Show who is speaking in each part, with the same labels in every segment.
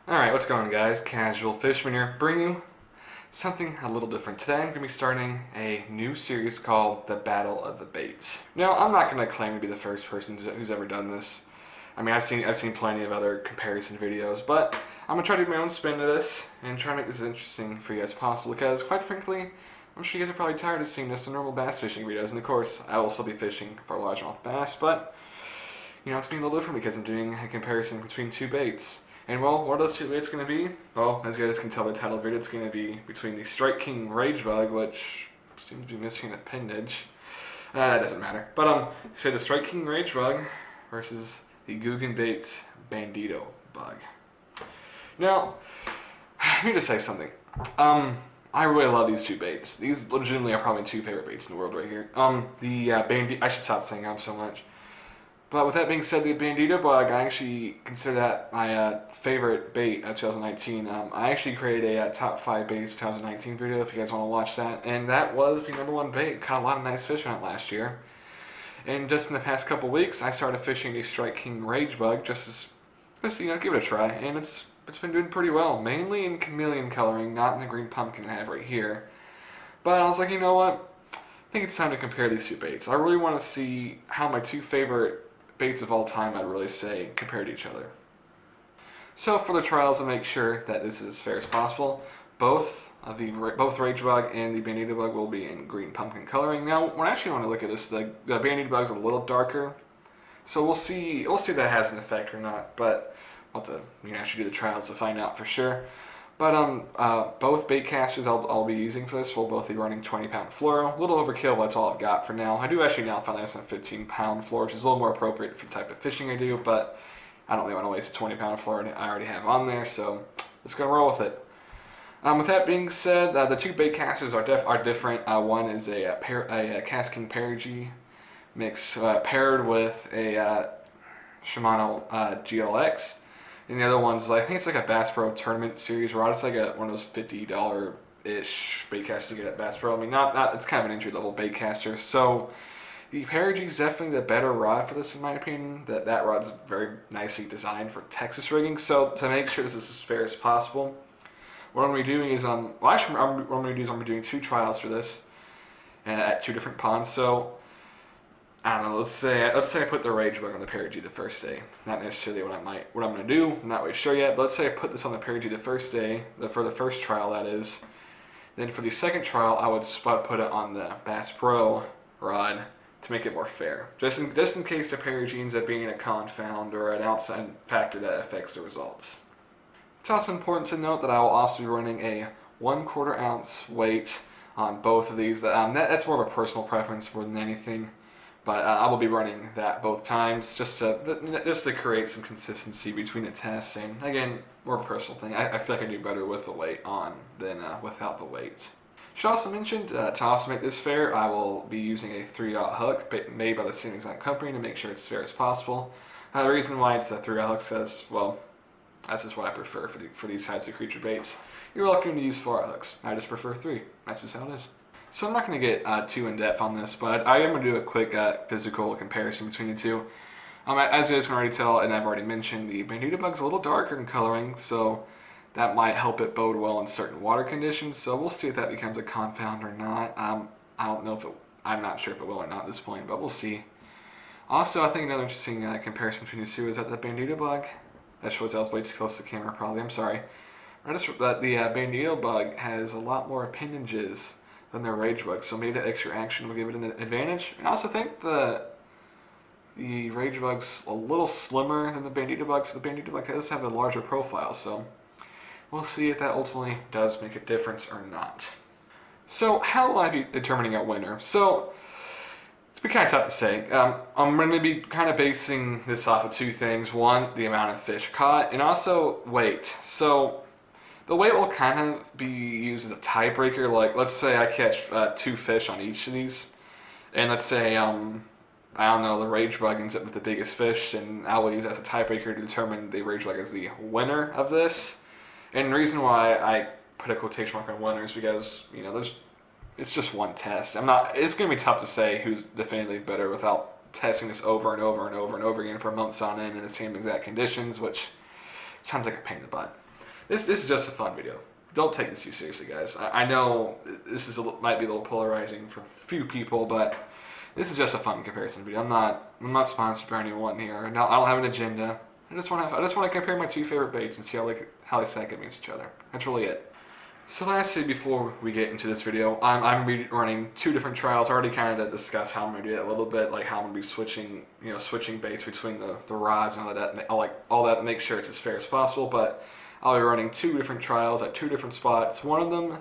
Speaker 1: Alright, what's going on, guys? Casual Fisherman here, bringing you something a little different. Today I'm going to be starting a new series called The Battle of the Baits. Now, I'm not going to claim to be the first person who's ever done this. I mean, I've seen plenty of other comparison videos, but I'm going to try to do my own spin to this and try to make this as interesting for you as possible because, quite frankly, I'm sure you guys are probably tired of seeing this in normal bass fishing videos, and of course, I will still be fishing for largemouth bass, but, it's being a little different because I'm doing a comparison between two baits. And well, what are those two baits going to be? Well, as you guys can tell by the title of the video, it's going to be between the Strike King Rage Bug, which seems to be missing an appendage. It doesn't matter. But say the Strike King Rage Bug versus the Googan Baits Bandito Bug. Now, let me just say something. I really love these two baits. These legitimately are probably my two favorite baits in the world right here. I should stop saying so much. But with that being said, the Bandito Bug, I actually consider that my favorite bait of 2019. I actually created a top 5 baits 2019 video if you guys want to watch that. And that was the number one bait. Caught a lot of nice fish on it last year. And just in the past couple weeks, I started fishing the Strike King Rage Bug just give it a try. And it's been doing pretty well. Mainly in chameleon coloring, not in the green pumpkin I have right here. But I was like, you know what? I think it's time to compare these two baits. I really want to see how my two favorite baits of all time, I'd really say, compared to each other. So for the trials, to make sure that this is as fair as possible, both Rage Bug and the Bandito Bug will be in green pumpkin coloring. Now, when I actually want to look at this, the Bandito Bug is a little darker, so we'll see if that has an effect or not. But we'll have to actually do the trials to find out for sure. But both bait casters I'll be using for this will both be running 20-pound fluoro. A little overkill, but that's all I've got for now. I do actually now find this on a 15-pound fluoro, which is a little more appropriate for the type of fishing I do, but I don't really want to waste a 20-pound fluoro I already have on there, so let's go roll with it. With that being said, the two bait casters are different. One is a Casking Perigee mix paired with a Shimano GLX. And the other one's, I think it's like a Bass Pro Tournament Series rod. It's like one of those $50-ish bait casters you get at Bass Pro. I mean, it's kind of an entry-level bait caster. So the Perigee is definitely the better rod for this, in my opinion. That rod's very nicely designed for Texas rigging. So to make sure this is as fair as possible, what I'm going to be doing is, what I'm going to do is I'm going to be doing two trials for this at two different ponds. So I don't know, let's say I put the Rage Bug on the Perigee the first day. Not necessarily what I'm going to do, I'm not really sure yet, but let's say I put this on the Perigee the first day, for the first trial that is. Then for the second trial, I would put it on the Bass Pro rod to make it more fair. Just in case the Perigee ends up being a confound or an outside factor that affects the results. It's also important to note that I will also be running a 1/4 ounce weight on both of these. That's more of a personal preference more than anything. But I will be running that both times just to create some consistency between the tests. And again, more of a personal thing. I feel like I do better with the weight on than without the weight. Should also mention, to also make this fair, I will be using a 3/0 hook made by the same exact company to make sure it's fair as possible. The reason why it's a 3/0 hook is because, well, that's just what I prefer for these types of creature baits. You're welcome to use 4/0 hooks. I just prefer 3. That's just how it is. So I'm not going to get too in-depth on this, but I am going to do a quick physical comparison between the two. As you guys can already tell, and I've already mentioned, the Bandito Bug's a little darker in coloring, so that might help it bode well in certain water conditions. So we'll see if that becomes a confound or not. I don't know I'm not sure if it will or not at this point, but we'll see. Also, I think another interesting comparison between the two is that the Bandito Bug, that shows I was way too close to the camera probably, I'm sorry. That the Bandito Bug has a lot more appendages than their Rage Bug, so maybe that extra action will give it an advantage. And I also think the Rage Bug's a little slimmer than the Bandito Bug, so the Bandito Bug does have a larger profile, so we'll see if that ultimately does make a difference or not. So how will I be determining a winner? So it's kind of tough to say. I'm going to be kind of basing this off of two things. One, the amount of fish caught, and also weight. So the weight will kind of be used as a tiebreaker. Like, let's say I catch 2 fish on each of these, and let's say, I don't know, the Rage Bug ends up with the biggest fish, and I will use that as a tiebreaker to determine the Rage Bug as the winner of this. And the reason why I put a quotation mark on winner is because, it's just one test. It's going to be tough to say who's definitively better without testing this over and over and over and over again for months on end in the same exact conditions, which sounds like a pain in the butt. This is just a fun video. Don't take this too seriously, guys. I know this might be a little polarizing for a few people, but this is just a fun comparison video. I'm not sponsored by anyone here. No, I don't have an agenda. I just want to compare my two favorite baits and see how they stack against each other. That's really it. So lastly, before we get into this video, I'm going to be running two different trials. I already kind of discussed how I'm going to do it a little bit, like how I'm going to be switching baits between the rods and all that to make sure it's as fair as possible. But I'll be running two different trials at two different spots. One of them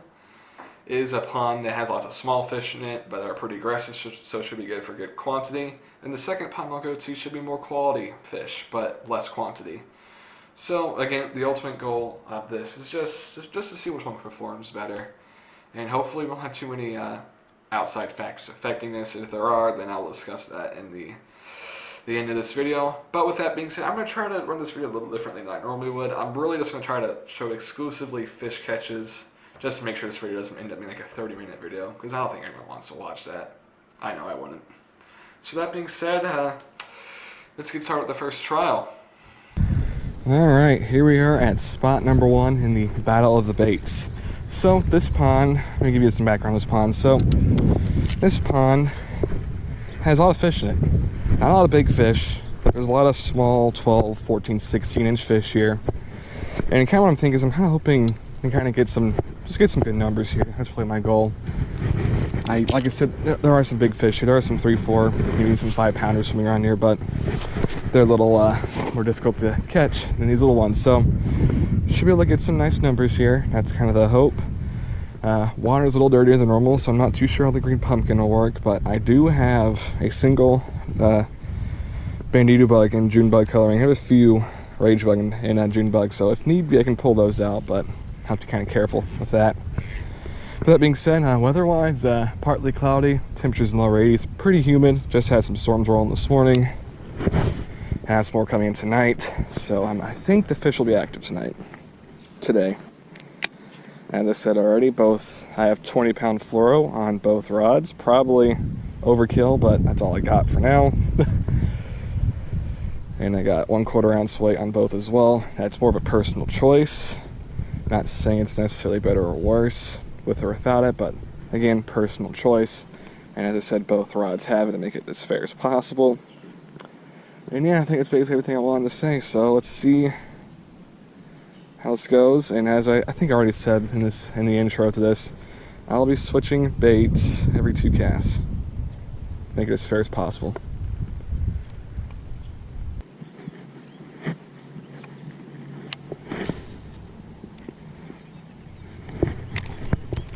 Speaker 1: is a pond that has lots of small fish in it, but are pretty aggressive, so it should be good for good quantity. And the second pond I'll go to should be more quality fish, but less quantity. So again, the ultimate goal of this is just to see which one performs better, and hopefully we won't have too many outside factors affecting this. And if there are, then I'll discuss that in the end of this video. But with that being said, I'm going to try to run this video a little differently than I normally would. I'm really just going to try to show exclusively fish catches, just to make sure this video doesn't end up being like a 30-minute video, because I don't think anyone wants to watch that. I know I wouldn't. So that being said, let's get started with the first trial.
Speaker 2: Alright, here we are at spot number 1 in the Battle of the Baits. So this pond, let me give you some background on this pond. So this pond has a lot of fish in it. Not a lot of big fish, but there's a lot of small 12, 14, 16 inch fish here. And kind of what I'm thinking is I'm kind of hoping to kind of get some good numbers here. That's really my goal. Like I said, there are some big fish here. There are some 3, 4, maybe some 5 pounders swimming around here, but they're a little more difficult to catch than these little ones. So should be able to get some nice numbers here. That's kind of the hope. Water is a little dirtier than normal, so I'm not too sure how the green pumpkin will work, but I do have a single Bandito Bug and June Bug coloring. I have a few Rage Bug and June Bug, so if need be I can pull those out, but I have to be kind of careful with that. But that being said, weather-wise, partly cloudy, temperatures in lower 80s, pretty humid. Just had some storms rolling this morning. Has more coming in tonight, so I think the fish will be active today. As I said already, I have 20-pound fluoro on both rods. Probably overkill, but that's all I got for now. And I got 1/4 ounce weight on both as well. That's more of a personal choice. Not saying it's necessarily better or worse with or without it, but again, personal choice. And as I said, both rods have it to make it as fair as possible. And yeah, I think that's basically everything I wanted to say. So let's see how this goes. And as I think I already said in the intro to this, I'll be switching baits every 2 casts. Make it as fair as possible.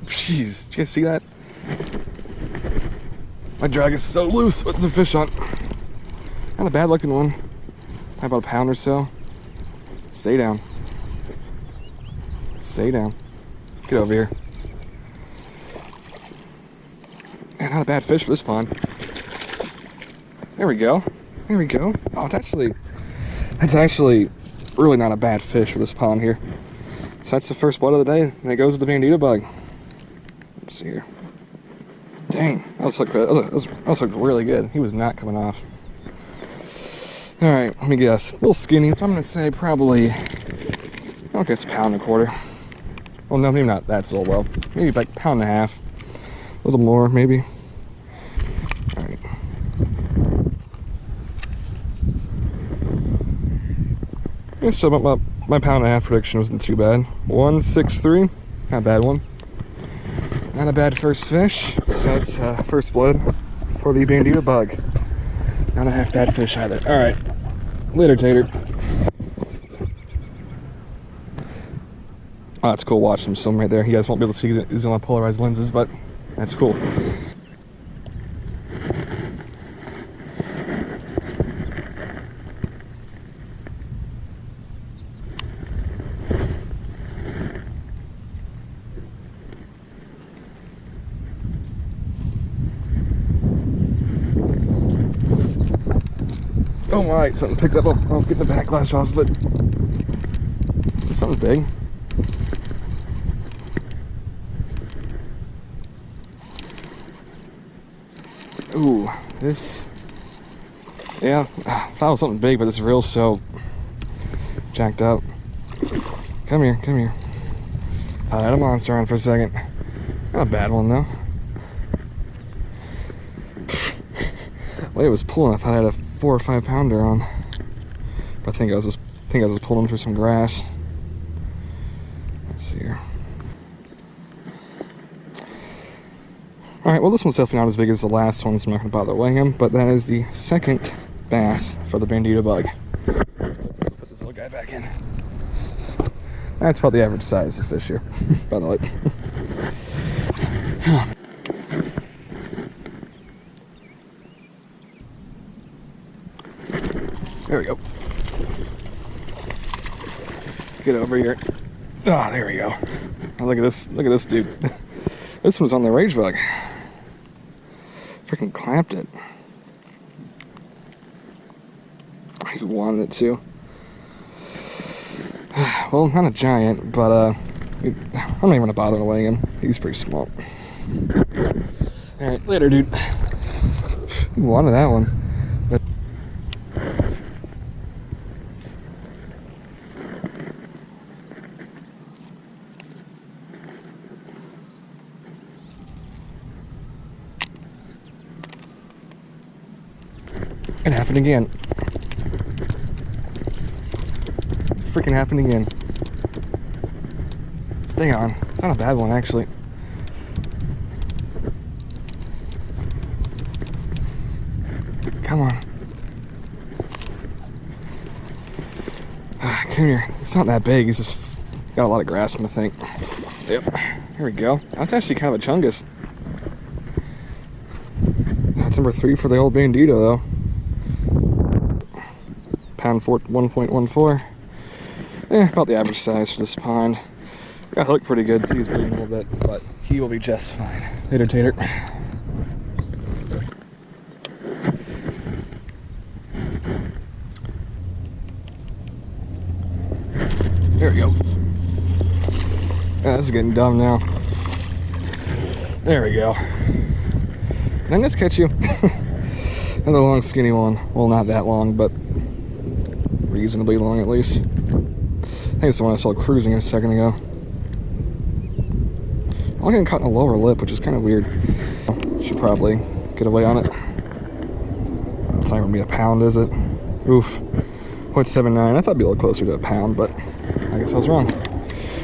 Speaker 2: Jeez, did you guys see that? My drag is so loose. What's the fish on? Not a bad looking one. About a pound or so. Stay down. Stay down. Get over here. Man, not a bad fish for this pond. There we go. There we go. Oh, that's actually really not a bad fish for this pond here. So that's the first blood of the day. And it goes with the Bandito Bug. Let's see here. Dang, that was looked really good. He was not coming off. Alright, let me guess. A little skinny, so I'm going to say probably, I guess, 1.25 pounds. Well, no, maybe not that so well. Maybe like 1.5 pounds. A little more, maybe. Alright. Yeah, so my 1.5 pound prediction wasn't too bad. 163, not a bad one. Not a bad first fish. So that's first blood for the Bandito Bug. Not a half bad fish either. Alright. Later, Tater. Oh, that's cool watching him swim right there. You guys won't be able to see these on polarized lenses, but that's cool. Oh my, something picked up. I was getting the backlash off of it. Is this something big? Ooh, this... Yeah, I thought it was something big, but this reel's so jacked up. Come here, come here. Thought I had a monster on for a second. Not a bad one, though. The way it was pulling, I thought I had a 4 or 5 pounder on. But I think I was just pulling him through some grass. Let's see here. Alright, well, this one's definitely not as big as the last one, so I'm not going to bother weighing him, but that is the second bass for the Bandito Bug. Let's put this little guy back in. That's about the average size of fish here, by the way. There we go. Get over here. Oh, there we go. Oh, look at this dude. This one's on the rage bug. Freaking clamped it. He wanted it to. Well, not a giant, but I'm not even gonna bother weighing him. He's pretty small. Alright, later, dude. He wanted that one. But it happened again. Freaking happened again. Stay on. It's not a bad one, actually. Come on. Come here. It's not that big. He's just got a lot of grass in him, I think. Yep. Here we go. That's actually kind of a chungus. That's number 3 for the old Bandito, though. Pound 1.14. About the average size for this pond. Got hooked pretty good, so he's bleeding a little bit, but he will be just fine. Later, Tater. There we go. Yeah, this is getting dumb now. There we go. Did I just catch you? Another long, skinny one. Well, not that long, but reasonably long at least. I think it's the one I saw cruising a second ago. I'm getting caught in a lower lip, which is kind of weird. Should probably get away on it. It's not going to be a pound, is it? Oof. 0.79. I thought it'd be a little closer to a pound, but I guess I was wrong.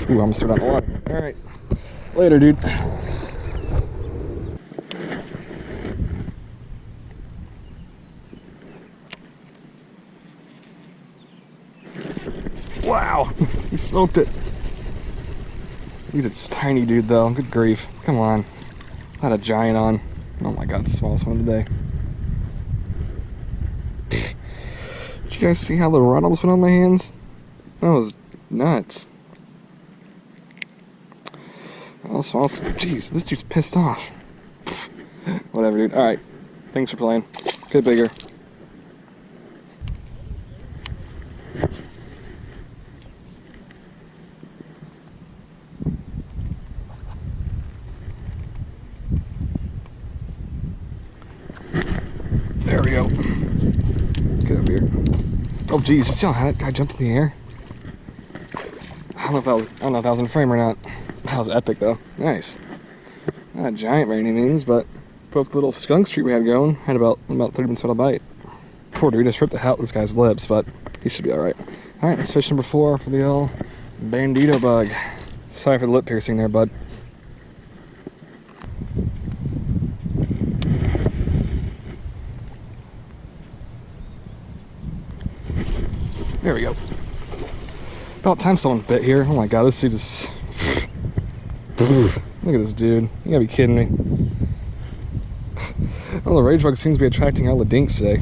Speaker 2: Ooh, I almost threw it out in the water. Alright. Later, dude. Wow, he smoked it. He's a tiny dude, though. Good grief. Come on. Not a giant on. Oh my god, it's the smallest one today. Did you guys see how the rod almost went on my hands? That was nuts. Also, jeez, this dude's pissed off. Whatever, dude. Alright. Thanks for playing. Get bigger. There we go. Get over here. Oh, geez, you see how that guy jumped in the air? I don't know if that was in frame or not. That was epic, though. Nice. Not a giant by any means, but broke the little skunk streak we had going. Had about 30 minutes without a bite. Poor dude, just ripped the hell out of this guy's lips, but he should be alright. Alright, that's fish number 4 for the old Bandito Bug. Sorry for the lip piercing there, bud. There we go. About time someone bit here. Oh my god, this dude is... Look at this dude. You gotta be kidding me. Well, the rage bug seems to be attracting all the dinks today.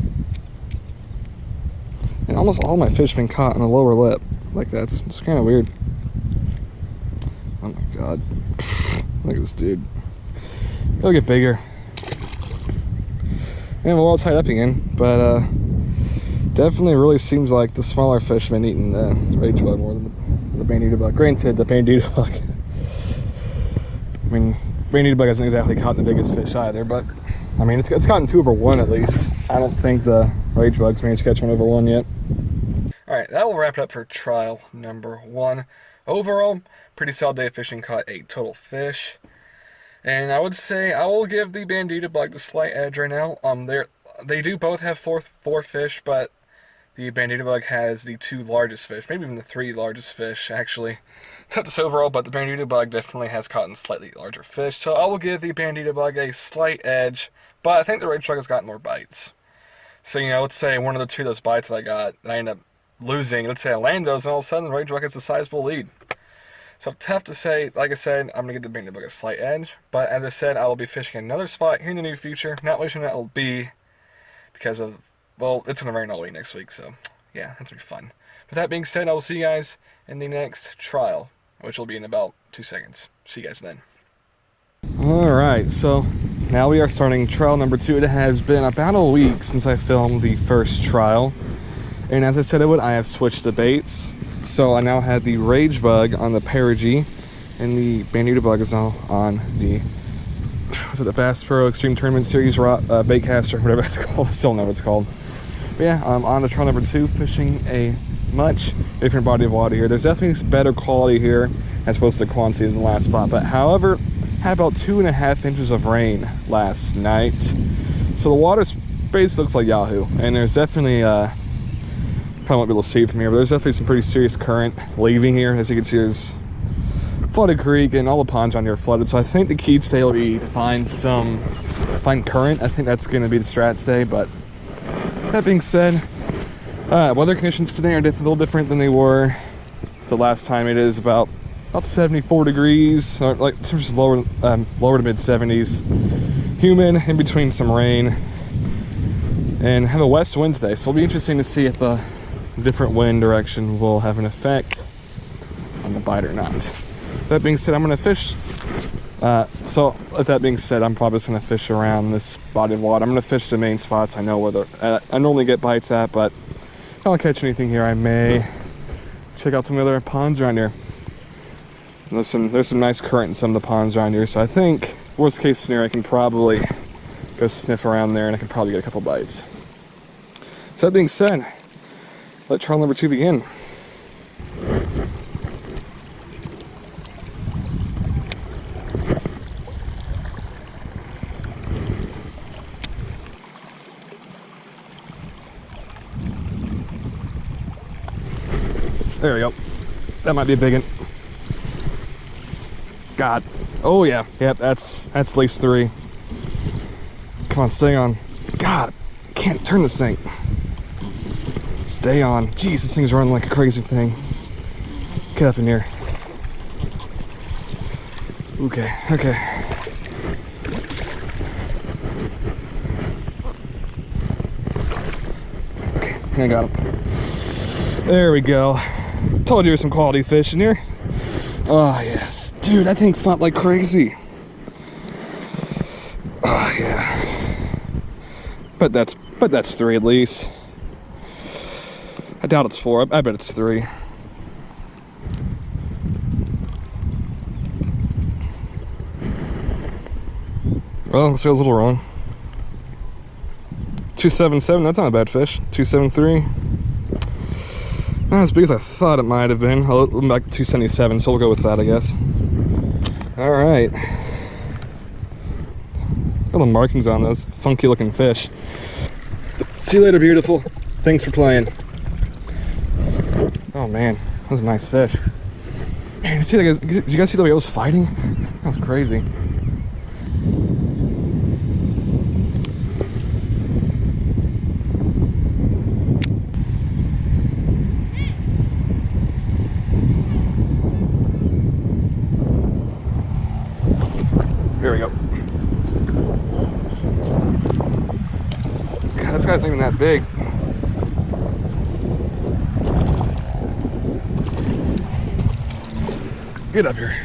Speaker 2: And almost all my fish have been caught on the lower lip. Like that. It's kind of weird. Oh my god. Look at this dude. He'll get bigger. And we're all tied up again, but definitely really seems like the smaller fish have been eating the rage bug more than the Bandito Bug. Granted, the Bandito Bug, I mean, Bandito Bug hasn't exactly caught the biggest fish either, but I mean, it's gotten 2 over 1 at least. I don't think the rage bug's managed to catch 1 over 1 yet. Alright,
Speaker 1: right, that will wrap it up for trial number 1. Overall, pretty solid day of fishing. Caught 8 total fish. And I would say I will give the Bandito Bug the slight edge right now. They do both have four fish, but the Bandito Bug has the 2 largest fish, maybe even the 3 largest fish, actually. Tough to say overall, but the Bandito Bug definitely has caught slightly larger fish. So I will give the Bandito Bug a slight edge, but I think the Rage Bug has gotten more bites. So, let's say one of the 2 of those bites that I got, that I end up losing, let's say I land those, and all of a sudden the Rage Bug gets a sizable lead. So tough to say. Like I said, I'm going to give the Bandito Bug a slight edge, but as I said, I will be fishing another spot here in the near future. Not wishing that will be because of, well, it's going to rain all week next week, so yeah, that's going to be fun. With that being said, I will see you guys in the next trial, which will be in about 2 seconds. See you guys then.
Speaker 2: Alright, so now we are starting trial number 2. It has been about a week since I filmed the first trial, and as I said I would, I have switched the baits. So I now have the Rage Bug on the Perigee, and the Bandito Bug is now on the Bass Pro Extreme Tournament Series bait caster, whatever it's called. I still don't know what it's called. But yeah, I'm on to trial number 2, fishing a much different body of water here. There's definitely better quality here as opposed to quantity as the last spot, but however, had about 2.5 inches of rain last night, so the water basically looks like Yahoo, and there's definitely probably won't be able to see it from here, but there's definitely some pretty serious current leaving here. As you can see, there's flooded creek and all the ponds around here are flooded, so I think the key today will be to find current. I think that's going to be the strat today. But that being said, weather conditions today are a little different than they were the last time. It is about 74 degrees, or like just lower to mid 70s, humid, in between some rain, and have a west wind today, so it'll be interesting to see if the different wind direction will have an effect on the bite or not. That being said, I'm going to fish. So with that being said, I'm probably just going to fish around this body of water. I'm going to fish the main spots I know where I normally get bites at, but if I don't catch anything here, I may check out some of the other ponds around here. There's some nice current in some of the ponds around here, so I think worst case scenario, I can probably go sniff around there and I can probably get a couple bites. So that being said, let trial number 2 begin. There we go. That might be a big one. God. Oh yeah. Yep, that's at least 3. Come on, stay on. God, I can't turn this thing. Stay on. Jeez, this thing's running like a crazy thing. Get up in here. Okay. Okay, I got him. There we go. Told you there's some quality fish in here. Oh yes. Dude, that thing fought like crazy. Oh yeah. But that's 3 at least. I doubt it's 4. I bet it's 3. Well, this feels a little wrong. 277, that's not a bad fish. 273. Not as big as I thought it might have been. I'll look back to 277, so we'll go with that, I guess. Alright. Look at the markings on those funky looking fish. See you later, beautiful. Thanks for playing. Oh man, that was a nice fish. Man, did you guys see the way it was fighting? That was crazy. Here we go. God, this guy's not even that big. Get up here.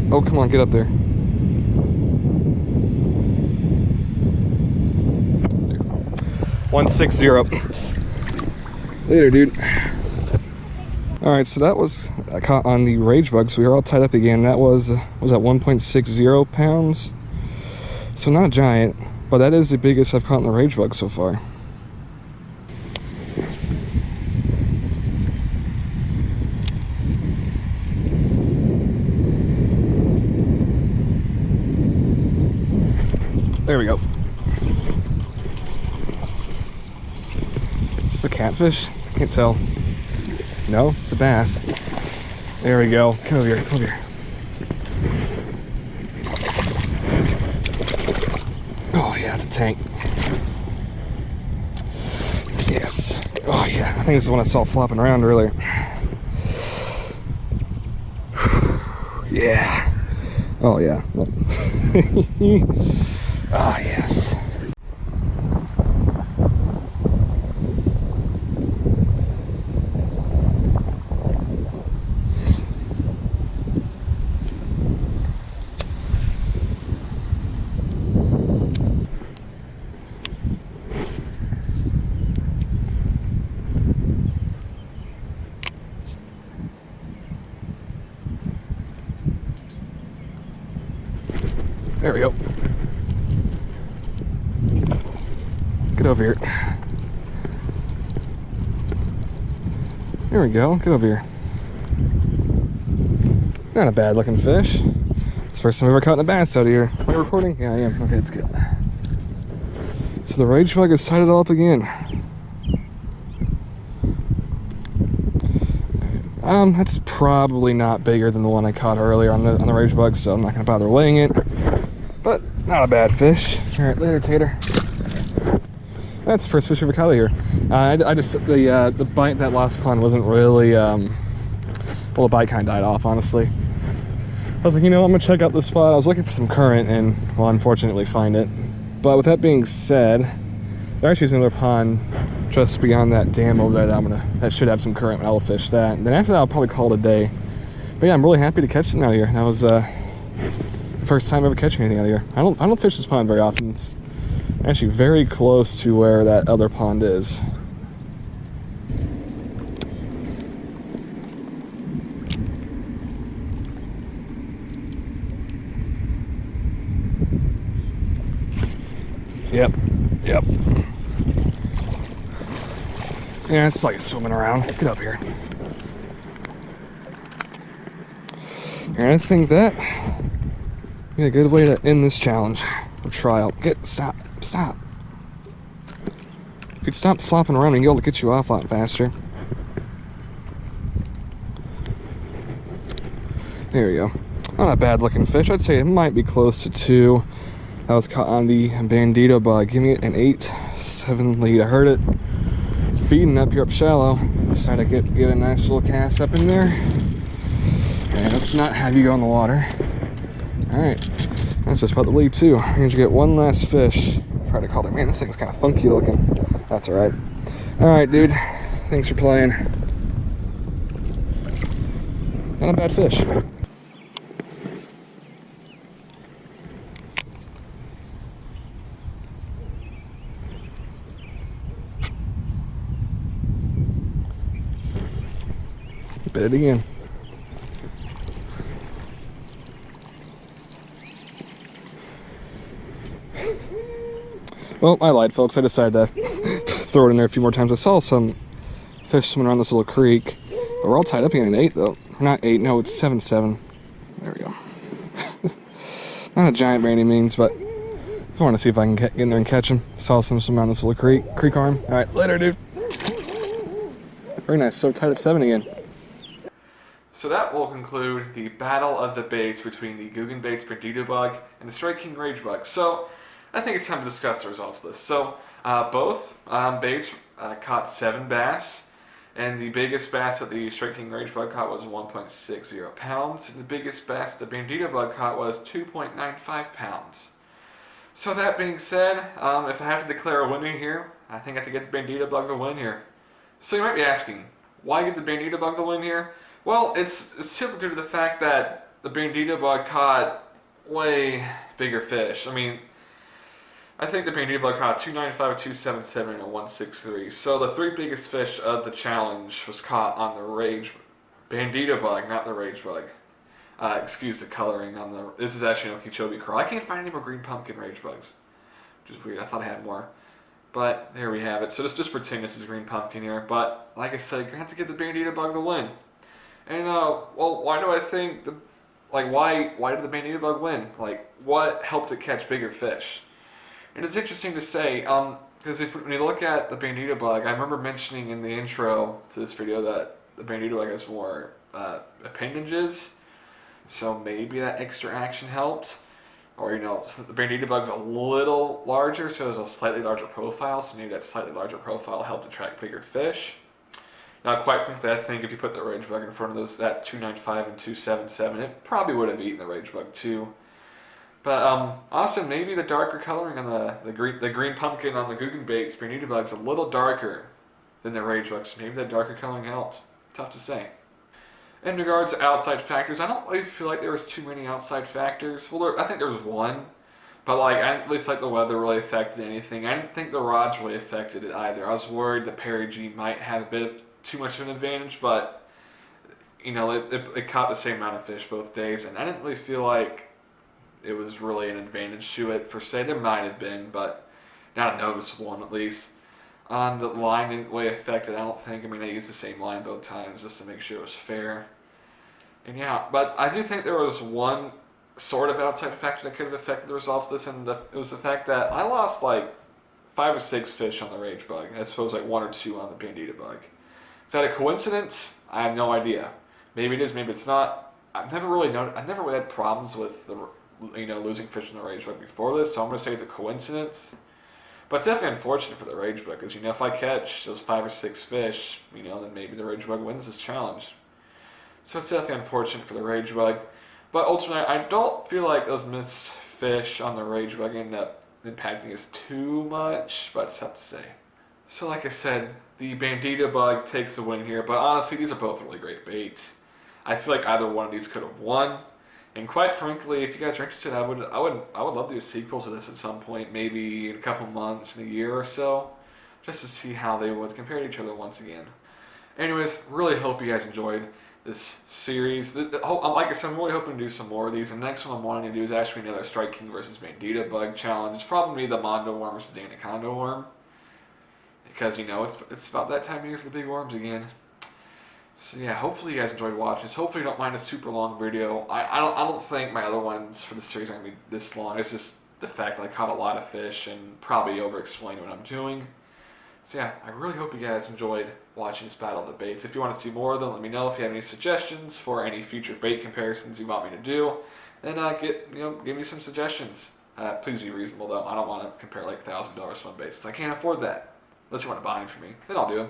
Speaker 2: Oh, come on, get up there. 160. Later, dude. Alright, so that was caught on the Rage Bug, so we were all tied up again. That was at 1.60 pounds. So not a giant, but that is the biggest I've caught in the rage bug so far. There we go. Is this a catfish? I can't tell. No, it's a bass. There we go. Come over here, come over here. Oh yeah, it's a tank. Yes. Oh yeah, I think this is the one I saw flopping around earlier. Yeah. Oh yeah. Ah yes. There we go. Get over here. There we go. Get over here. Not a bad looking fish. It's the first time I've ever caught a bass out of here. Am I recording? Yeah, I am. Okay, that's good. So the rage bug has tied it all up again. That's probably not bigger than the one I caught earlier on the rage bug, so I'm not gonna bother weighing it. But not a bad fish. All right, later, Tater. That's the first fish I've ever caught here. I just the bite that last pond wasn't really well, the bite kind of died off, honestly. I was like, you know, I'm gonna check out this spot. I was looking for some current and, well, unfortunately find it. But with that being said, there actually is another pond just beyond that dam over there that should have some current, and I will fish that. And then after that, I'll probably call it a day. But yeah, I'm really happy to catch something out here. That was the first time ever catching anything out here. I don't fish this pond very often. It's actually very close to where that other pond is. Yep. Yeah, it's like swimming around. Get up here. And I think that be a good way to end this challenge or trial. Stop. If you'd stop flopping around, we'd be able to get you off a lot faster. There we go. Not a bad looking fish. I'd say it might be close to 2. That was caught on the Bandito Bug. Give me an 8-7 lead. I heard it feeding up here up shallow. Decided to get a nice little cast up in there. And let's not have you go in the water. Alright, that's just about the lead too. I'm going to get one last fish. I've tried to call it. Man, this thing's kind of funky looking. That's alright. Alright, dude. Thanks for playing. Not a bad fish. Bit it again. Well, I lied, folks. I decided to throw it in there a few more times. I saw some fish swimming around this little creek, but we're all tied up again at 8, though. Not 8, no, it's 7-7. There we go. Not a giant by any means, but I just want to see if I can get in there and catch him. Saw some around this little creek arm. All right, later, dude. Very nice. So tied at 7 again.
Speaker 1: So that will conclude the battle of the baits between the Googan baits Bandito Bug and the Strike King Rage Bug. So I think it's time to discuss the results of this. So both baits caught 7 bass, and the biggest bass that the Strike King Rage Bug caught was 1.60 pounds, and the biggest bass the Bandito Bug caught was 2.95 pounds. So that being said, if I have to declare a winner here, I think I have to get the Bandito Bug the win here. So you might be asking, why get the Bandito Bug the win here? Well, it's simply due to the fact that the Bandito Bug caught way bigger fish. I mean, I think the Bandito Bug caught a 295, a 277, and a 163. So the 3 biggest fish of the challenge was caught on the Bandito Bug, not the Rage Bug. Excuse the coloring on the. This is actually an Okeechobee coral. I can't find any more green pumpkin rage bugs, which is weird. I thought I had more. But there we have it. So just pretend this is green pumpkin here. But like I said, you're gonna have to give the Bandito Bug the win. And well, why do I think why did the Bandito Bug win? Like, what helped it catch bigger fish? And it's interesting to say, because when you look at the Bandito Bug, I remember mentioning in the intro to this video that the Bandito Bug has more appendages, so maybe that extra action helped. Or, so the Bandito Bug's a little larger, so it has a slightly larger profile, so maybe that slightly larger profile helped attract bigger fish. Now, quite frankly, I think if you put the rage bug in front of that 295 and 277, it probably would have eaten the rage bug too. But also, maybe the darker coloring on the green pumpkin on the Googan baits, Bandito Bug's a little darker than the rage bug, so maybe that darker coloring helped. Tough to say. In regards to outside factors, I don't really feel like there was too many outside factors. Well, I think there was one, but I didn't really feel like the weather really affected anything. I didn't think the rods really affected it either. I was worried the Perry G might have a bit too much of an advantage, but it caught the same amount of fish both days, and I didn't really feel like it was really an advantage to it per se. There might have been, but not a noticeable one at least. On the line didn't really affect it, I don't think. I mean, I used the same line both times just to make sure it was fair. And yeah, but I do think there was one sort of outside factor that could have affected the results of this, and it was the fact that I lost like 5 or 6 fish on the rage bug. I suppose like 1 or 2 on the Bandito Bug. Is that a coincidence? I have no idea. Maybe it is, maybe it's not. I've never really had problems with losing fish in the rage bug before this, so I'm gonna say it's a coincidence. But it's definitely unfortunate for the rage bug, because if I catch those 5 or 6 fish, then maybe the rage bug wins this challenge. So it's definitely unfortunate for the rage bug. But ultimately, I don't feel like those missed fish on the rage bug end up impacting us too much, but it's tough to say. So like I said, the Bandito Bug takes the win here, but honestly, these are both really great baits. I feel like either one of these could have won. And quite frankly, if you guys are interested, I would love to do a sequel to this at some point, maybe in a couple months, in a year or so, just to see how they would compare to each other once again. Anyways, really hope you guys enjoyed this series. Like I said, I'm really hoping to do some more of these. And the next one I'm wanting to do is actually another Strike King versus Bandito Bug challenge. It's probably the Mondo Worm versus the Anaconda Worm, because it's about that time of year for the big worms again. So yeah, hopefully you guys enjoyed watching this. Hopefully you don't mind a super long video. I don't think my other ones for the series are going to be this long. It's just the fact that I caught a lot of fish and probably over-explained what I'm doing. So yeah, I really hope you guys enjoyed watching this Battle of the Baits. If you want to see more of them, let me know. If you have any suggestions for any future bait comparisons you want me to do, then give me some suggestions. Please be reasonable though. I don't want to compare like $1,000 swim baits. I can't afford that. Unless you want to buy them for me, then I'll do them.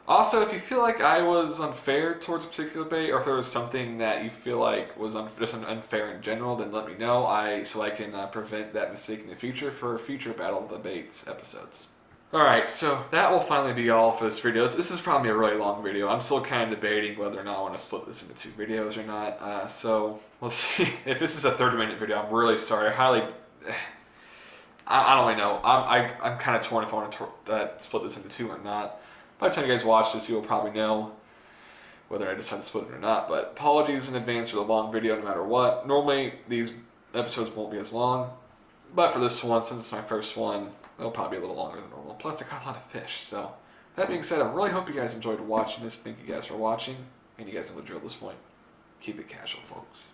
Speaker 1: Also, if you feel like I was unfair towards a particular bait, or if there was something that you feel like was just unfair in general, then let me know, so I can prevent that mistake in the future for future Battle of the Baits episodes. Alright, so that will finally be all for this video. This is probably a really long video. I'm still kind of debating whether or not I want to split this into 2 videos or not. So we'll see. If this is a 30-minute video, I'm really sorry. I don't really know. I'm kind of torn if I want to split this into 2 or not. By the time you guys watch this, you'll probably know whether I decide to split it or not. But apologies in advance for the long video no matter what. Normally, these episodes won't be as long. But for this one, since it's my first one, it'll probably be a little longer than normal. Plus, I caught a lot of fish. So, that being said, I really hope you guys enjoyed watching this. Thank you guys for watching. And you guys have enjoyed this point. Keep it casual, folks.